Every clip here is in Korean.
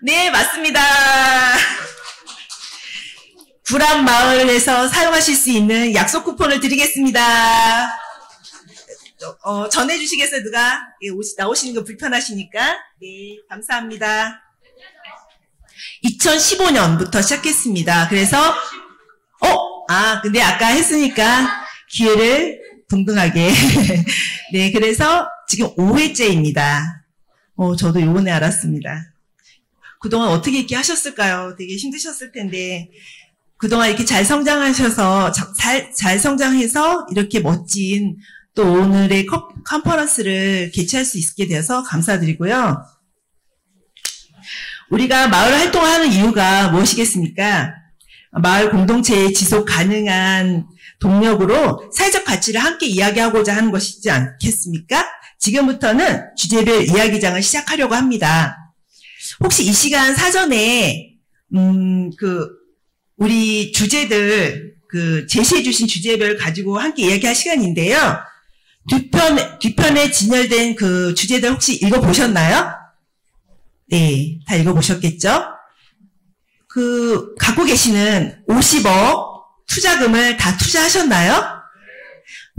네, 맞습니다. 구람 마을에서 사용하실 수 있는 약속 쿠폰을 드리겠습니다. 전해주시겠어요, 누가? 예, 나오시는 거 불편하시니까. 네, 감사합니다. 2015년부터 시작했습니다. 그래서, 근데 아까 했으니까 기회를 동등하게. 네, 그래서 지금 5회째입니다. 저도 요번에 알았습니다. 그동안 어떻게 이렇게 하셨을까요? 되게 힘드셨을 텐데, 그동안 이렇게 잘 성장하셔서, 잘 성장해서 이렇게 멋진 또 오늘의 컨퍼런스를 개최할 수 있게 되어서 감사드리고요. 우리가 마을 활동을 하는 이유가 무엇이겠습니까? 마을 공동체의 지속 가능한 동력으로 사회적 가치를 함께 이야기하고자 하는 것이지 않겠습니까? 지금부터는 주제별 이야기장을 시작하려고 합니다. 혹시 이 시간 사전에 우리 주제들 제시해 주신 주제별 가지고 함께 이야기할 시간인데요. 뒤편에 진열된 그 주제들 혹시 읽어보셨나요? 네, 다 읽어보셨겠죠? 갖고 계시는 50억 투자금을 다 투자하셨나요?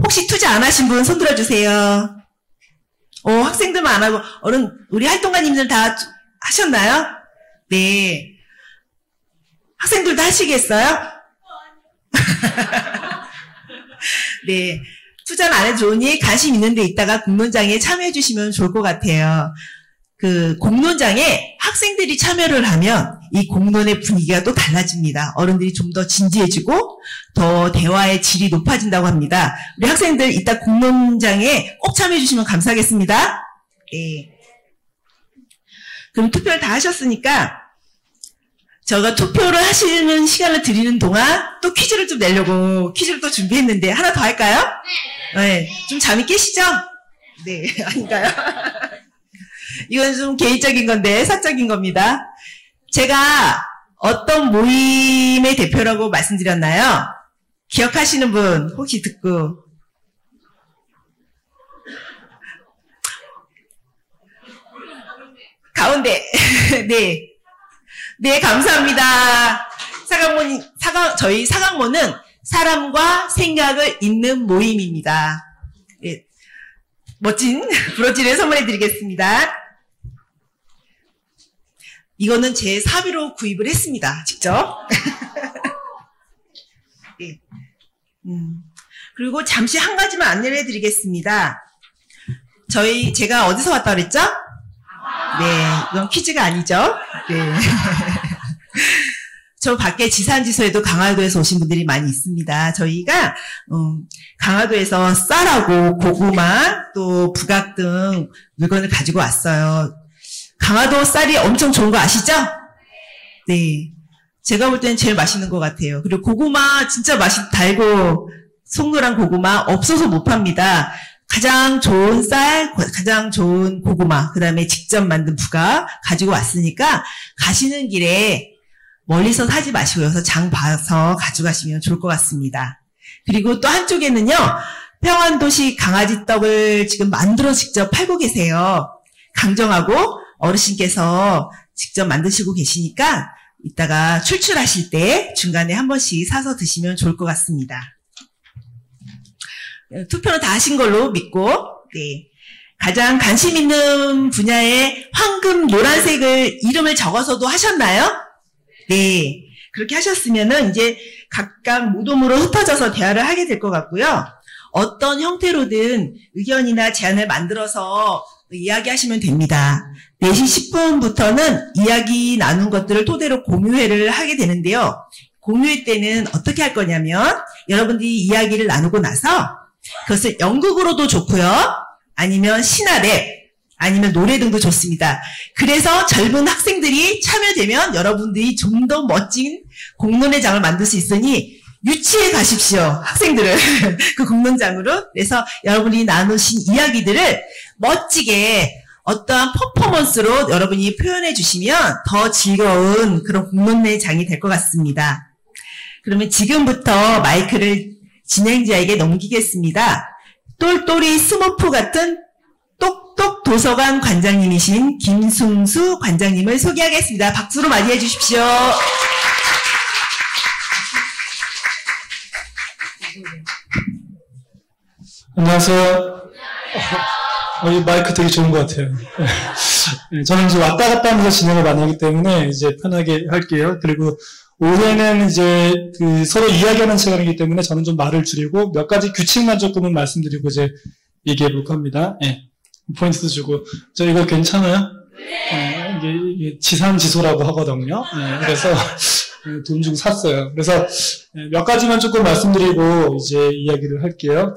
혹시 투자 안 하신 분 손 들어주세요. 학생들만 안 하고, 우리 활동가님들 다 하셨나요? 네. 학생들도 하시겠어요? 네. 투자는 안 해도 좋으니 관심 있는 데 있다가 공론장에 참여해 주시면 좋을 것 같아요. 공론장에 학생들이 참여를 하면 이 공론의 분위기가 또 달라집니다. 어른들이 좀 더 진지해지고 더 대화의 질이 높아진다고 합니다. 우리 학생들 이따 공론장에 꼭 참여해 주시면 감사하겠습니다. 네. 그럼 투표를 다 하셨으니까 제가 투표를 하시는 시간을 드리는 동안 또 퀴즈를 좀 내려고 퀴즈를 또 준비했는데 하나 더 할까요? 네. 좀 잠이 깨시죠? 네. 아닌가요? 이건 좀 개인적인 건데 사적인 겁니다. 제가 어떤 모임의 대표라고 말씀드렸나요? 기억하시는 분 혹시 듣고 가운데 네. 네, 감사합니다. 저희 사강모는 사람과 생각을 잇는 모임입니다. 네, 멋진 브로치를 선물해 드리겠습니다. 이거는 제 사비로 구입을 했습니다. 직접. 네. 그리고 잠시 한 가지만 안내를 해 드리겠습니다. 제가 어디서 왔다 그랬죠? 네, 이건 퀴즈가 아니죠. 네. 저 밖에 지산지소에도 강화도에서 오신 분들이 많이 있습니다. 저희가 강화도에서 쌀하고 고구마 또 부각 등 물건을 가지고 왔어요. 강화도 쌀이 엄청 좋은 거 아시죠? 네, 제가 볼 때는 제일 맛있는 것 같아요. 그리고 고구마 진짜 달고 송노란 고구마 없어서 못 팝니다. 가장 좋은 쌀, 가장 좋은 고구마, 그 다음에 직접 만든 부각 가지고 왔으니까 가시는 길에 멀리서 사지 마시고 여기서 장 봐서 가져가시면 좋을 것 같습니다. 그리고 또 한쪽에는요, 평안도시 강아지 떡을 지금 만들어 직접 팔고 계세요. 강정하고 어르신께서 직접 만드시고 계시니까 이따가 출출하실 때 중간에 한 번씩 사서 드시면 좋을 것 같습니다. 투표는 다 하신 걸로 믿고, 네. 가장 관심 있는 분야의 황금 노란색을 이름을 적어서도 하셨나요? 네. 그렇게 하셨으면은 이제 각각 무덤으로 흩어져서 대화를 하게 될 것 같고요. 어떤 형태로든 의견이나 제안을 만들어서 이야기하시면 됩니다. 4시 10분부터는 이야기 나눈 것들을 토대로 공유회를 하게 되는데요. 공유회 때는 어떻게 할 거냐면 여러분들이 이야기를 나누고 나서 그것을 연극으로도 좋고요. 아니면 신화랩, 아니면 노래 등도 좋습니다. 그래서 젊은 학생들이 참여되면 여러분들이 좀 더 멋진 공론의 장을 만들 수 있으니 유치해 가십시오. 학생들을 그 공론장으로. 그래서 여러분이 나누신 이야기들을 멋지게 어떠한 퍼포먼스로 여러분이 표현해 주시면 더 즐거운 그런 공론의 장이 될 것 같습니다. 그러면 지금부터 마이크를 진행자에게 넘기겠습니다. 똘똘이 스머프 같은 똑똑 한국도서관 관장님이신 김승수 관장님을 소개하겠습니다. 박수로 맞이해 주십시오. 안녕하세요. 이 마이크 되게 좋은 것 같아요. 저는 이제 왔다 갔다 하면서 진행을 많이 하기 때문에 이제 편하게 할게요. 그리고 올해는 이제 서로 이야기하는 시간이기 때문에 저는 좀 말을 줄이고 몇 가지 규칙만 조금은 말씀드리고 이제 얘기해 볼까 합니다. 포인트도 주고. 저 이거 괜찮아요? 이게 지산지소라고 하거든요. 그래서 돈 주고 샀어요. 그래서 몇 가지만 조금 말씀드리고 이제 이야기를 할게요.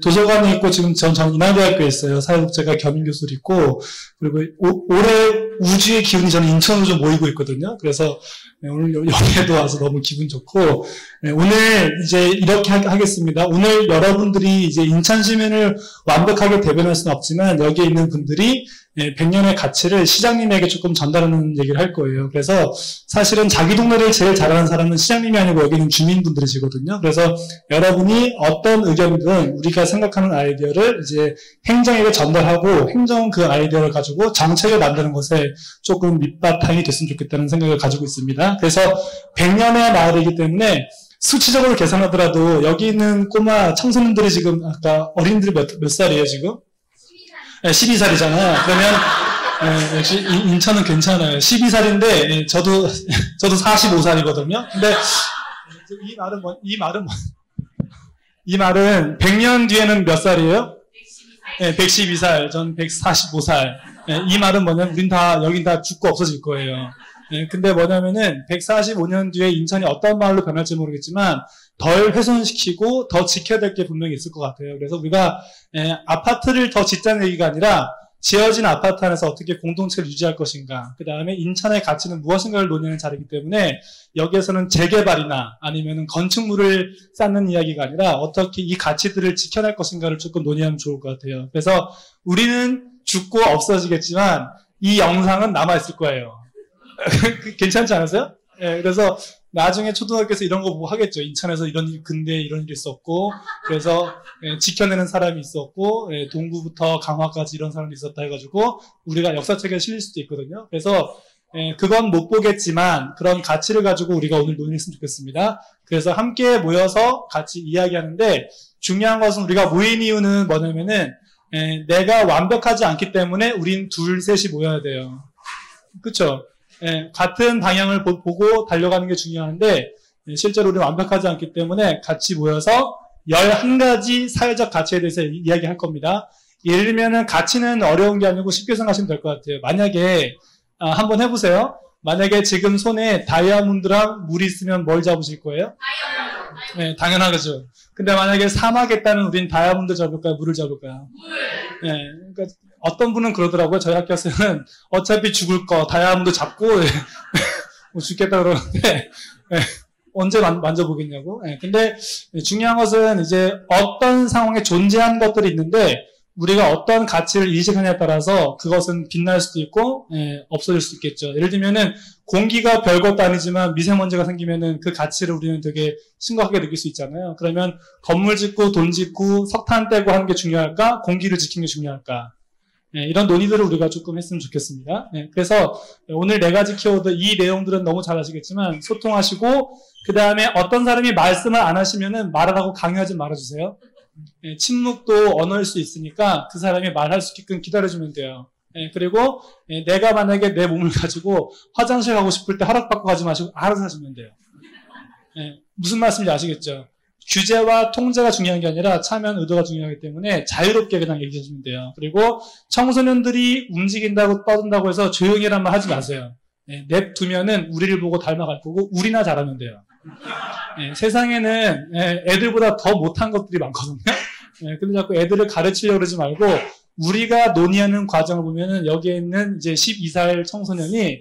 도서관에 있고 지금 전 인하대학교에 있어요. 사회복지가 겸임교수로 있고, 그리고 올해 우주의 기운이 저는 인천으로 좀 모이고 있거든요. 그래서 오늘 여기에도 와서 너무 기분 좋고, 오늘 이제 이렇게 하겠습니다. 오늘 여러분들이 이제 인천 시민을 완벽하게 대변할 수는 없지만 여기에 있는 분들이 100년의 가치를 시장님에게 조금 전달하는 얘기를 할 거예요. 그래서 사실은 자기 동네를 제일 잘하는 사람은 시장님이 아니고 여기는 주민분들이시거든요. 그래서 여러분이 어떤 의견이든 우리가 생각하는 아이디어를 이제 행정에게 전달하고 행정 그 아이디어를 가지고 정책을 만드는 것에 조금 밑바탕이 됐으면 좋겠다는 생각을 가지고 있습니다. 그래서 100년의 마을이기 때문에 수치적으로 계산하더라도 여기 있는 꼬마 청소년들이 지금 아까 어린이들이 몇 살이에요 지금? 12살이잖아요. 그러면 역시 인천은 괜찮아요. 12살인데 저도 45살이거든요. 근데 이 말은 100년 뒤에는 몇 살이에요? 112살. 전 145살. 이 말은 뭐냐면 여긴 다 죽고 없어질 거예요. 근데 뭐냐면은 145년 뒤에 인천이 어떤 마을로 변할지 모르겠지만 덜 훼손시키고 더 지켜야 될 게 분명히 있을 것 같아요. 그래서 우리가 아파트를 더 짓자는 얘기가 아니라 지어진 아파트 안에서 어떻게 공동체를 유지할 것인가, 그 다음에 인천의 가치는 무엇인가를 논의하는 자리이기 때문에 여기에서는 재개발이나 아니면 건축물을 쌓는 이야기가 아니라 어떻게 이 가치들을 지켜낼 것인가를 조금 논의하면 좋을 것 같아요. 그래서 우리는 죽고 없어지겠지만 이 영상은 남아있을 거예요. 괜찮지 않으세요? 그래서 나중에 초등학교에서 이런 거 보고 하겠죠. 인천에서 근대에 이런 일이 있었고, 그래서 지켜내는 사람이 있었고, 동구부터 강화까지 이런 사람이 있었다 해가지고 우리가 역사책에 실릴 수도 있거든요. 그래서 그건 못 보겠지만 그런 가치를 가지고 우리가 오늘 논의했으면 좋겠습니다. 그래서 함께 모여서 같이 이야기하는데, 중요한 것은 우리가 모인 이유는 뭐냐면은 내가 완벽하지 않기 때문에 우린 둘, 셋이 모여야 돼요. 그쵸? 같은 방향을 보고 달려가는 게 중요한데, 실제로 우리는 완벽하지 않기 때문에 같이 모여서 11가지 사회적 가치에 대해서 이야기할 겁니다. 예를 들면은 가치는 어려운 게 아니고 쉽게 생각하시면 될 것 같아요. 만약에 한번 해보세요. 만약에 지금 손에 다이아몬드랑 물이 있으면 뭘 잡으실 거예요? 다이아몬드. 당연하죠. 근데 만약에 사막에 있다면 우린 다이아몬드 잡을까요? 물을 잡을까요? 물. 그러니까 어떤 분은 그러더라고요. 저희 학교에서는 어차피 죽을 거 다이아몬드 잡고 뭐 죽겠다 그러는데 언제 만져보겠냐고. 근데 중요한 것은 이제 어떤 상황에 존재한 것들이 있는데 우리가 어떤 가치를 인식하냐에 따라서 그것은 빛날 수도 있고 없어질 수도 있겠죠. 예를 들면은 공기가 별것도 아니지만 미세먼지가 생기면은 그 가치를 우리는 되게 심각하게 느낄 수 있잖아요. 그러면 건물 짓고 돈 짓고 석탄 떼고 하는 게 중요할까? 공기를 지키는 게 중요할까? 이런 논의들을 우리가 조금 했으면 좋겠습니다. 그래서 오늘 4가지 키워드, 이 내용들은 너무 잘 아시겠지만 소통하시고, 그 다음에 어떤 사람이 말씀을 안 하시면은 말하라고 강요하지 말아주세요. 침묵도 언어일 수 있으니까 그 사람이 말할 수 있게끔 기다려주면 돼요. 그리고 내가 만약에 내 몸을 가지고 화장실 가고 싶을 때 허락받고 가지 마시고 알아서 하시면 돼요. 무슨 말씀인지 아시겠죠? 규제와 통제가 중요한 게 아니라 참여한 의도가 중요하기 때문에 자유롭게 그냥 얘기해 주면 돼요. 그리고 청소년들이 움직인다고 떠든다고 해서 조용히 하란 말 하지 마세요. 냅두면은 우리를 보고 닮아갈 거고 우리나 잘하면 돼요. 세상에는 애들보다 더 못한 것들이 많거든요. 근데 자꾸 애들을 가르치려고 그러지 말고 우리가 논의하는 과정을 보면은 여기에 있는 이제 12살 청소년이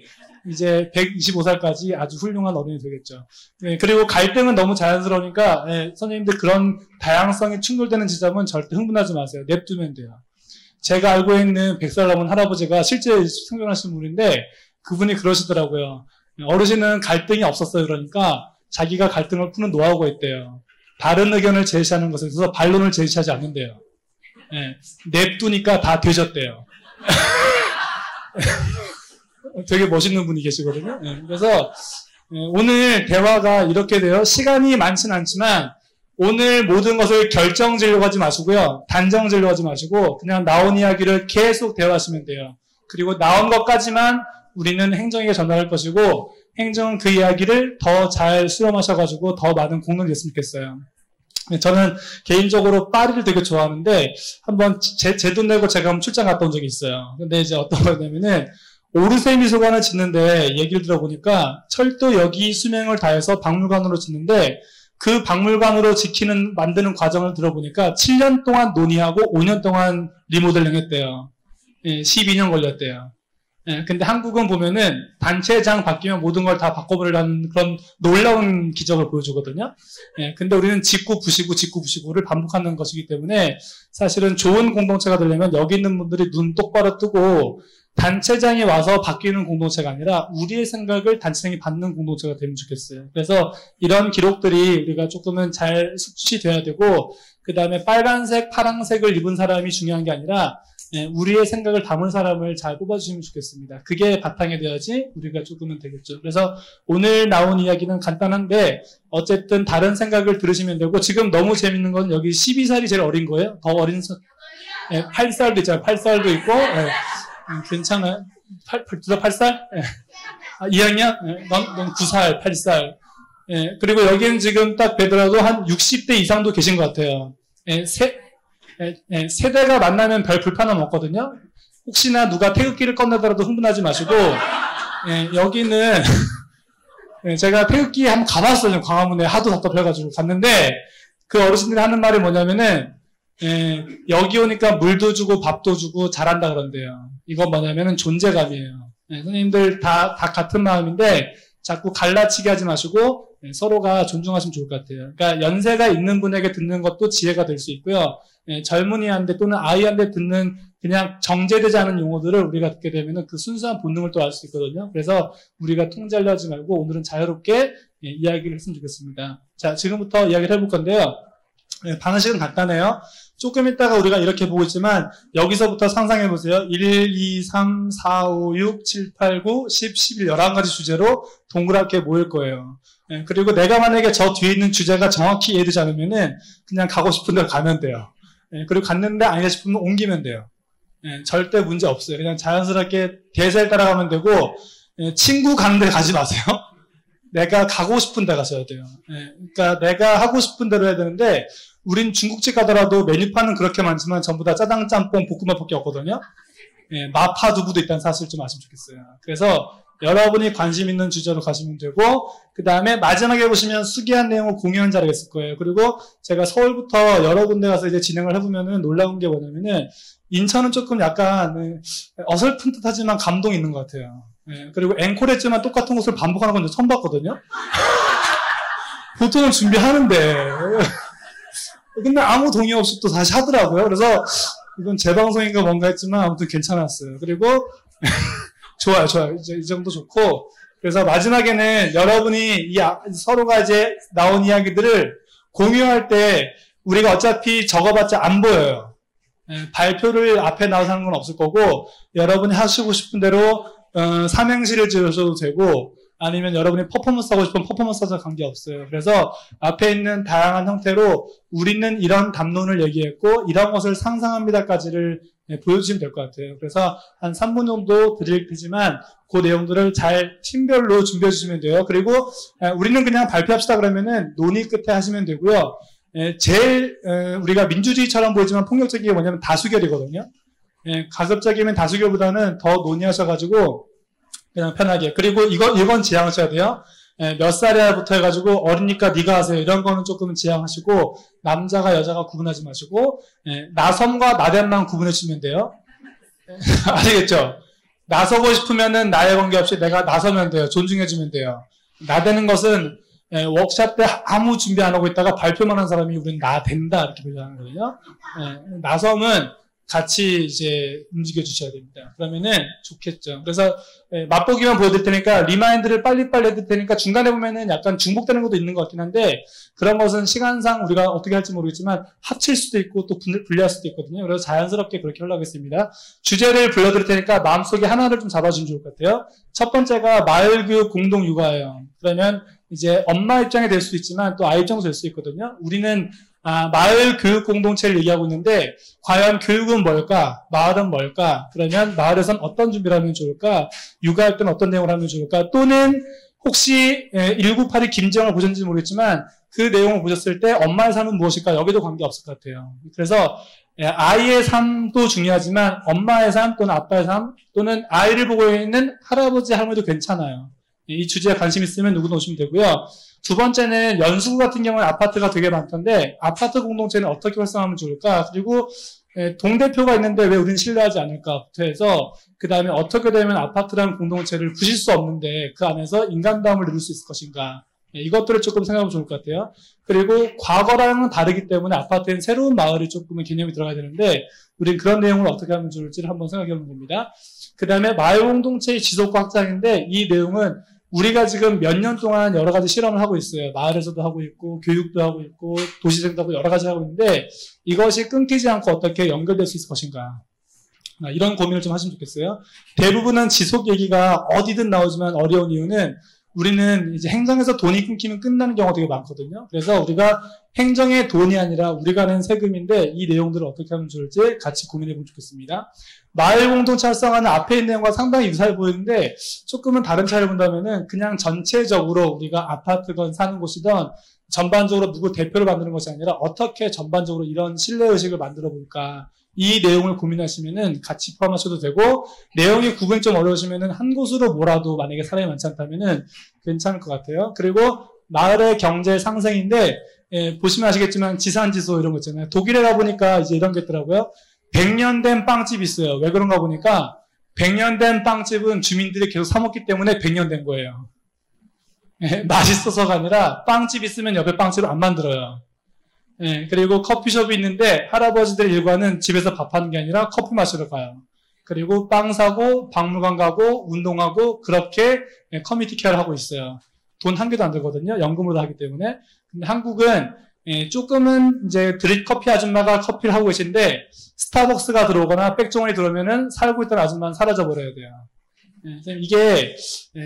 이제 125살까지 아주 훌륭한 어른이 되겠죠. 그리고 갈등은 너무 자연스러우니까 선생님들 그런 다양성이 충돌되는 지점은 절대 흥분하지 마세요. 냅두면 돼요. 제가 알고 있는 100살 넘은 할아버지가 실제 생존하신 분인데 그분이 그러시더라고요. 어르신은 갈등이 없었어요. 그러니까 자기가 갈등을 푸는 노하우가 있대요. 다른 의견을 제시하는 것에 있어서 반론을 제시하지 않는데요. 냅두니까 다 되셨대요. 되게 멋있는 분이 계시거든요. 그래서 오늘 대화가 이렇게 돼요. 시간이 많지는 않지만 오늘 모든 것을 결정지으려고 하지 마시고요. 단정지으려고 하지 마시고 그냥 나온 이야기를 계속 대화하시면 돼요. 그리고 나온 것까지만 우리는 행정에게 전달할 것이고 행정은 그 이야기를 더 잘 수렴하셔가지고 더 많은 공론이 됐으면 좋겠어요. 저는 개인적으로 파리를 되게 좋아하는데 한번 제 돈 내고 제가 한번 출장 갔다 온 적이 있어요. 근데 이제 어떤 거냐면은 오르세 미술관을 짓는데 얘기를 들어보니까 철도 여기 수명을 다해서 박물관으로 짓는데 그 박물관으로 만드는 과정을 들어보니까 7년 동안 논의하고 5년 동안 리모델링 했대요. 12년 걸렸대요. 근데 한국은 보면은 단체장 바뀌면 모든 걸 다 바꿔버리라는 그런 놀라운 기적을 보여주거든요. 근데 우리는 짓고 부시고를 반복하는 것이기 때문에 사실은 좋은 공동체가 되려면 여기 있는 분들이 눈 똑바로 뜨고 단체장이 와서 바뀌는 공동체가 아니라 우리의 생각을 단체장이 받는 공동체가 되면 좋겠어요. 그래서 이런 기록들이 우리가 조금은 잘 숙지돼야 되고 그 다음에 빨간색, 파란색을 입은 사람이 중요한 게 아니라 우리의 생각을 담은 사람을 잘 뽑아주시면 좋겠습니다. 그게 바탕이 돼야지 우리가 조금은 되겠죠. 그래서 오늘 나온 이야기는 간단한데 어쨌든 다른 생각을 들으시면 되고 지금 너무 재밌는 건 여기 12살이 제일 어린 거예요. 더 어린 8살도 있잖아요. 8살도 있고 괜찮아요. 8살? 2학년? 넌 9살, 8살. 그리고 여기는 지금 딱 뵈더라도 한 60대 이상도 계신 것 같아요. 세대가 만나면 별 불편함 없거든요. 혹시나 누가 태극기를 꺼내더라도 흥분하지 마시고, 여기는, 제가 태극기 한번 가봤어요. 광화문에 하도 답답해가지고 갔는데, 그 어르신들이 하는 말이 뭐냐면은, 여기 오니까 물도 주고 밥도 주고 잘한다 그런대요. 이건 뭐냐면은 존재감이에요. 선생님들 다 같은 마음인데, 자꾸 갈라치기 하지 마시고, 서로가 존중하시면 좋을 것 같아요. 그러니까 연세가 있는 분에게 듣는 것도 지혜가 될 수 있고요. 젊은이한테 또는 아이한테 듣는 그냥 정제되지 않은 용어들을 우리가 듣게 되면 그 순수한 본능을 또 알 수 있거든요. 그래서 우리가 통제하려 하지 말고 오늘은 자유롭게 이야기를 했으면 좋겠습니다. 자, 지금부터 이야기를 해볼 건데요. 방식은 간단해요. 조금 있다가 우리가 이렇게 보고 있지만 여기서부터 상상해 보세요. 1, 2, 3, 4, 5, 6, 7, 8, 9, 10, 11, 11가지 주제로 동그랗게 모일 거예요. 그리고 내가 만약에 저 뒤에 있는 주제가 정확히 이해되지 않으면은 그냥 가고 싶은 데로 가면 돼요. 그리고 갔는데 아니다 싶으면 옮기면 돼요. 절대 문제 없어요. 그냥 자연스럽게 대세를 따라가면 되고 친구 가는 데 가지 마세요. 내가 가고 싶은 데 가셔야 돼요. 그러니까 내가 하고 싶은 대로 해야 되는데 우린 중국집 가더라도 메뉴판은 그렇게 많지만 전부 다 짜장, 짬뽕, 볶음밥밖에 없거든요. 마파 두부도 일단 사실 좀 아시면 좋겠어요. 그래서 여러분이 관심 있는 주제로 가시면 되고 그 다음에 마지막에 보시면 수기한 내용을 공유한 자료가 있을 거예요. 그리고 제가 서울부터 여러 군데 가서 이제 진행을 해보면은 놀라운 게 뭐냐면은 인천은 조금 약간 어설픈 듯하지만 감동이 있는 것 같아요. 그리고 앵콜했지만 똑같은 것을 반복하는 건 처음 봤거든요. 보통은 준비하는데 근데 아무 동의 없이 또 다시 하더라고요. 그래서 이건 제 방송인가 뭔가 했지만 아무튼 괜찮았어요. 그리고 좋아요. 이제 이 정도 좋고 그래서 마지막에는 여러분이 서로가 이제 나온 이야기들을 공유할 때 우리가 어차피 적어봤자 안 보여요. 발표를 앞에 나와서 하는 건 없을 거고 여러분이 하시고 싶은 대로 삼행시를 지으셔도 되고 아니면 여러분이 퍼포먼스 하고 싶으면 퍼포먼스 하셔도 관계없어요. 그래서 앞에 있는 다양한 형태로 우리는 이런 담론을 얘기했고 이런 것을 상상합니다까지를 보여주시면 될 것 같아요. 그래서 한 3분 정도 드릴 테지만 그 내용들을 잘 팀별로 준비해 주시면 돼요. 그리고 우리는 그냥 발표합시다 그러면은 논의 끝에 하시면 되고요. 제일 우리가 민주주의처럼 보이지만 폭력적인 게 뭐냐면 다수결이거든요. 가급적이면 다수결보다는 더 논의하셔가지고 그냥 편하게. 그리고 이건 지양하셔야 돼요. 몇 살이야부터 해가지고 어리니까 네가 하세요. 이런 거는 조금 지양하시고 남자가 여자가 구분하지 마시고 나섬과 나댄만 구분해 주시면 돼요. 아시겠죠? 나서고 싶으면은 나의 관계없이 내가 나서면 돼요. 존중해 주면 돼요. 나대는 것은 워크샵 때 아무 준비 안 하고 있다가 발표만 한 사람이 우리는 나댄다 이렇게 표현하는 거거든요. 나섬은 같이 이제 움직여 주셔야 됩니다. 그러면은 좋겠죠. 그래서 맛보기만 보여드릴 테니까 리마인드를 빨리빨리 해드릴 테니까 중간에 보면은 약간 중복되는 것도 있는 것 같긴 한데 그런 것은 시간상 우리가 어떻게 할지 모르겠지만 합칠 수도 있고 또 분리할 수도 있거든요. 그래서 자연스럽게 그렇게 하려고 하겠습니다. 주제를 불러드릴 테니까 마음속에 하나를 좀 잡아주면 좋을 것 같아요. 첫 번째가 마을교육 공동육아예요. 그러면 이제 엄마 입장이 될 수도 있지만 또 아이 입장도 될 수 있거든요. 우리는 마을 교육 공동체를 얘기하고 있는데 과연 교육은 뭘까? 마을은 뭘까? 그러면 마을에선 어떤 준비를 하면 좋을까? 육아할 때는 어떤 내용을 하면 좋을까? 또는 혹시 1982 김지영을 보셨는지 모르겠지만 그 내용을 보셨을 때 엄마의 삶은 무엇일까? 여기도 관계없을 것 같아요. 그래서 아이의 삶도 중요하지만 엄마의 삶 또는 아빠의 삶 또는 아이를 보고 있는 할아버지 할머니도 괜찮아요. 이 주제에 관심 있으면 누구나 오시면 되고요. 두 번째는 연수구 같은 경우는 아파트가 되게 많던데 아파트 공동체는 어떻게 활성화하면 좋을까? 그리고 동대표가 있는데 왜 우리는 신뢰하지 않을까부터 해서 그 다음에 어떻게 되면 아파트라는 공동체를 부실 수 없는데 그 안에서 인간다움을 누릴 수 있을 것인가? 이것들을 조금 생각하면 좋을 것 같아요. 그리고 과거랑은 다르기 때문에 아파트엔 새로운 마을이 조금은 개념이 들어가야 되는데 우리는 그런 내용을 어떻게 하면 좋을지를 한번 생각해 보면 됩니다. 그 다음에 마을 공동체의 지속과 확장인데 이 내용은 우리가 지금 몇 년 동안 여러 가지 실험을 하고 있어요. 마을에서도 하고 있고 교육도 하고 있고 도시생도 하고 여러 가지 하고 있는데 이것이 끊기지 않고 어떻게 연결될 수 있을 것인가. 이런 고민을 좀 하시면 좋겠어요. 대부분은 지속 얘기가 어디든 나오지만 어려운 이유는 우리는 이제 행정에서 돈이 끊기면 끝나는 경우가 되게 많거든요. 그래서 우리가 행정의 돈이 아니라 우리가 낸 세금인데 이 내용들을 어떻게 하면 좋을지 같이 고민해 보면 좋겠습니다. 마을 공동체 활성화는 앞에 있는 내용과 상당히 유사해 보이는데 조금은 다른 차이를 본다면은 그냥 전체적으로 우리가 아파트건 사는 곳이든 전반적으로 누구 대표를 만드는 것이 아니라 어떻게 전반적으로 이런 신뢰의식을 만들어 볼까. 이 내용을 고민하시면은 같이 포함하셔도 되고 내용이 구분이 좀 어려우시면은 한 곳으로 몰아도 만약에 사람이 많지 않다면은 괜찮을 것 같아요. 그리고 마을의 경제 상생인데 보시면 아시겠지만 지산지소 이런 거 있잖아요. 독일에 가보니까 이제 이런 게 있더라고요. 100년 된 빵집이 있어요. 왜 그런가 보니까 100년 된 빵집은 주민들이 계속 사 먹기 때문에 100년 된 거예요. 맛있어서가 아니라 빵집 있으면 옆에 빵집을 안 만들어요. 그리고 커피숍이 있는데 할아버지들 일과는 집에서 밥하는 게 아니라 커피 마시러 가요. 그리고 빵 사고 박물관 가고 운동하고 그렇게 커뮤니티 케어를 하고 있어요. 돈 한 개도 안 들거든요. 연금으로 하기 때문에. 근데 한국은 조금은 이제 드립 커피 아줌마가 커피를 하고 계신데 스타벅스가 들어오거나 백종원이 들어오면은 살고 있던 아줌마는 사라져 버려야 돼요. 이게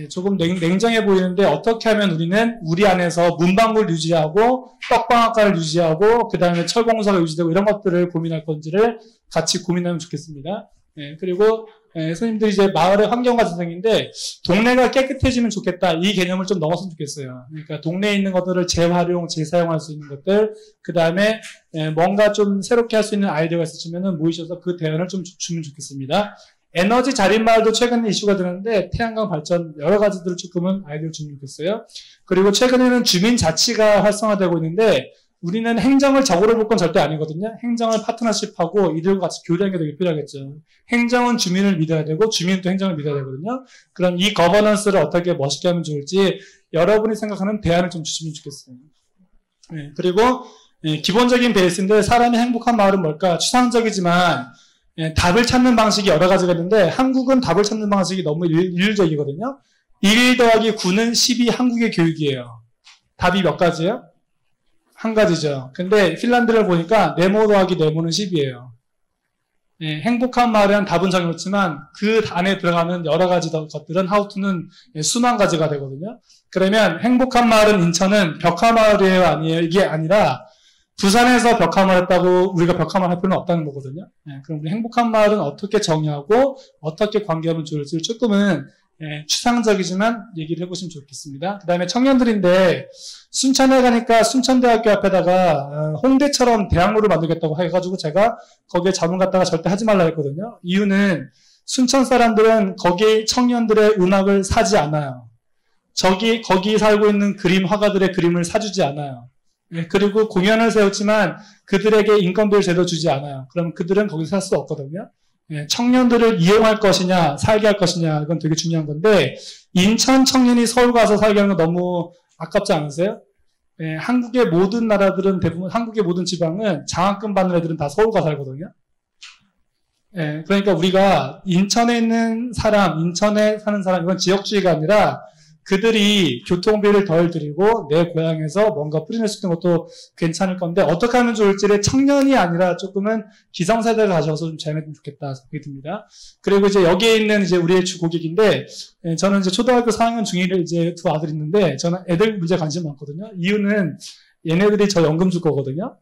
조금 냉정해 보이는데 어떻게 하면 우리는 우리 안에서 문방구를 유지하고 떡방앗간을 유지하고 그 다음에 철공사가 유지되고 이런 것들을 고민할 건지를 같이 고민하면 좋겠습니다. 그리고 선생님들이 이제 마을의 환경과 전쟁인데 동네가 깨끗해지면 좋겠다. 이 개념을 좀 넘었으면 좋겠어요. 그러니까 동네에 있는 것들을 재활용, 재사용할 수 있는 것들 그 다음에 뭔가 좀 새롭게 할 수 있는 아이디어가 있으시면 모이셔서 그 대안을 좀 주면 좋겠습니다. 에너지 자립마을도 최근에 이슈가 되는데 태양광 발전 여러 가지들을 조금은 아이디어를 주면 좋겠어요. 그리고 최근에는 주민자치가 활성화되고 있는데 우리는 행정을 적으로 볼 건 절대 아니거든요. 행정을 파트너십하고 이들과 같이 교류하는 게 되게 필요하겠죠. 행정은 주민을 믿어야 되고 주민은 또 행정을 믿어야 되거든요. 그럼 이 거버넌스를 어떻게 멋있게 하면 좋을지 여러분이 생각하는 대안을 좀 주시면 좋겠어요. 그리고 기본적인 베이스인데 사람이 행복한 마을은 뭘까? 추상적이지만 답을 찾는 방식이 여러 가지가 있는데 한국은 답을 찾는 방식이 너무 일률적이거든요. 1 더하기 9는 12 한국의 교육이에요. 답이 몇 가지예요? 한 가지죠. 근데 핀란드를 보니까 네모 더하기 네모는 10이에요. 행복한 마을이란 답은 정해놓지만 그 안에 들어가는 여러 가지 것들은 하우투는 수만 가지가 되거든요. 그러면 행복한 마을은 인천은 벽화마을이에요? 아니에요? 이게 아니라 부산에서 벽화마을 했다고 우리가 벽화마을 할 필요는 없다는 거거든요. 그럼 우리 행복한 마을은 어떻게 정의하고 어떻게 관계하면 좋을지 조금은 추상적이지만 얘기를 해보시면 좋겠습니다. 그 다음에 청년들인데 순천에 가니까 순천대학교 앞에다가 홍대처럼 대학로를 만들겠다고 해가지고 제가 거기에 자문 갖다가 절대 하지 말라 했거든요. 이유는 순천 사람들은 거기 청년들의 음악을 사지 않아요. 거기 살고 있는 그림 화가들의 그림을 사주지 않아요. 그리고 공연을 세웠지만 그들에게 인건비를 제대로 주지 않아요. 그럼 그들은 거기서 살 수 없거든요. 청년들을 이용할 것이냐 살게 할 것이냐 이건 되게 중요한 건데 인천 청년이 서울 가서 살게 하는 건 너무 아깝지 않으세요? 한국의 모든 나라들은 대부분 한국의 모든 지방은 장학금 받는 애들은 다 서울 가서 살거든요. 예, 그러니까 우리가 인천에 있는 사람, 인천에 사는 사람, 이건 지역주의가 아니라 그들이 교통비를 덜 들이고 내 고향에서 뭔가 뿌리낼 수 있는 것도 괜찮을 건데 어떻게 하면 좋을지를 청년이 아니라 조금은 기성세대가 가져와서 좀 잘했으면 좋겠다 생각이 듭니다. 그리고 이제 여기에 있는 이제 우리의 주 고객인데 저는 이제 초등학교 4학년 중1을 이제 두 아들이 있는데 저는 애들 문제에 관심이 많거든요. 이유는 얘네들이 저 연금 줄 거거든요.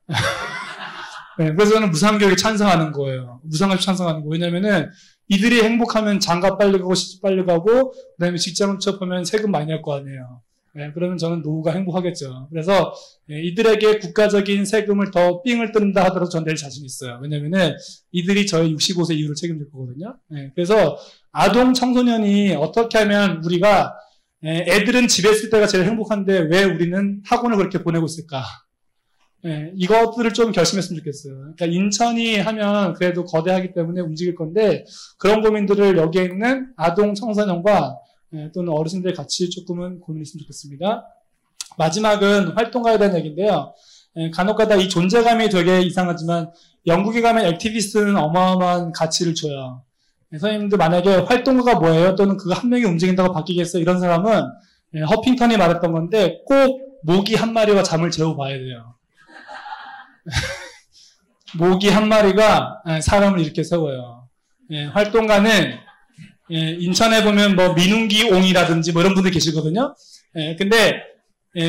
네, 그래서 저는 무상교육에 찬성하는 거예요. 무상교육 찬성하는 거. 왜냐면은 이들이 행복하면 장가 빨리 가고 시집 빨리 가고 그다음에 직장을 취업하면 세금 많이 낼 거 아니에요. 네, 그러면 저는 노후가 행복하겠죠. 그래서 이들에게 국가적인 세금을 더 삥을 뜬다 하더라도 저는 낼 자신 있어요. 왜냐면은 이들이 저의 65세 이후를 책임질 거거든요. 네, 그래서 아동 청소년이 어떻게 하면 우리가 애들은 집에 있을 때가 제일 행복한데 왜 우리는 학원을 그렇게 보내고 있을까? 네, 이것들을 좀 결심했으면 좋겠어요. 그러니까 인천이 하면 그래도 거대하기 때문에 움직일 건데 그런 고민들을 여기에 있는 아동 청소년과 또는 어르신들 같이 조금은 고민했으면 좋겠습니다. 마지막은 활동가에 대한 얘기인데요. 간혹가다 이 존재감이 되게 이상하지만 영국에 가면 액티비스트는 어마어마한 가치를 줘요. 선생님들 만약에 활동가가 뭐예요? 또는 그거 한 명이 움직인다고 바뀌겠어요? 이런 사람은 허핑턴이 말했던 건데 꼭 모기 한 마리와 잠을 재워봐야 돼요. 모기 한 마리가 사람을 이렇게 세워요. 활동가는 인천에 보면 뭐 민웅기옹이라든지 뭐 이런 분들 계시거든요. 근데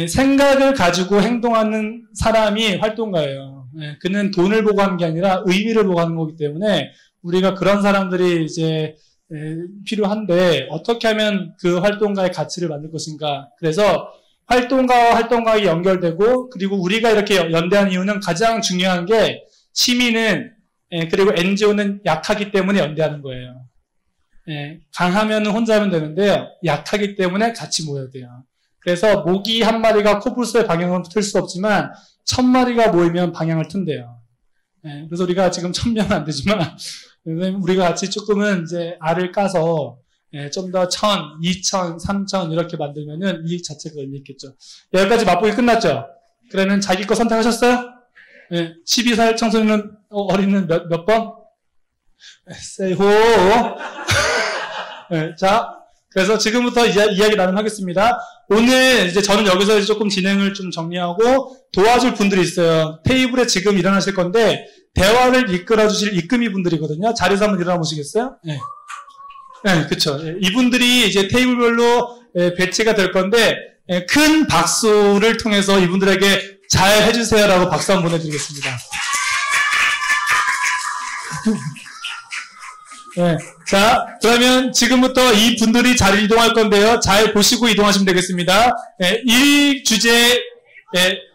생각을 가지고 행동하는 사람이 활동가예요. 그는 돈을 보고 하는 게 아니라 의미를 보고 하는 거기 때문에 우리가 그런 사람들이 이제 필요한데 어떻게 하면 그 활동가의 가치를 만들 것인가. 그래서 활동가와 활동가가 연결되고 그리고 우리가 이렇게 연대한 이유는 가장 중요한 게 시민은 그리고 NGO는 약하기 때문에 연대하는 거예요. 강하면 혼자 하면 되는데요. 약하기 때문에 같이 모여야 돼요. 그래서 모기 한 마리가 코뿔소의 방향은 틀 수 없지만 1000마리가 모이면 방향을 튼대요. 그래서 우리가 지금 1000명은 안 되지만 우리가 같이 조금은 이제 알을 까서 좀 더 1000, 2000, 3000 이렇게 만들면은 이 자체가 의미 있겠죠. 여기까지 맛보기 끝났죠? 그러면 자기 거 선택하셨어요? 12살 청소년 어린이는 몇 번? 세호. 자, 그래서 지금부터 이제 이야기 나눔하겠습니다. 오늘 이제 저는 여기서 이제 조금 진행을 좀 정리하고 도와줄 분들이 있어요. 테이블에 지금 일어나실 건데 대화를 이끌어 주실 이끌이 분들이거든요. 자리에서 한번 일어나 보시겠어요? 네. 네, 그쵸. 이분들이 이제 테이블별로 배치가 될 건데, 큰 박수를 통해서 이분들에게 잘 해주세요라고 박수 한번 보내드리겠습니다. 네. 자, 그러면 지금부터 이 분들이 자리를 이동할 건데요. 잘 보시고 이동하시면 되겠습니다. 1주제,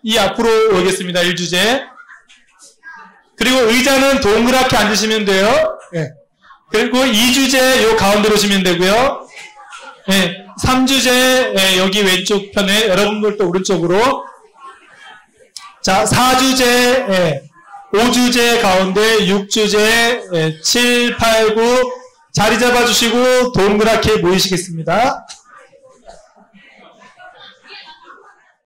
이 앞으로 오겠습니다. 1주제. 그리고 의자는 동그랗게 앉으시면 돼요. 네. 그리고 2주제 요 가운데로 오시면 되고요. 3주제 여기 왼쪽 편에 여러분들도 오른쪽으로. 자, 4주제 5주제 가운데 6주제 7, 8, 9 자리 잡아주시고 동그랗게 모이시겠습니다.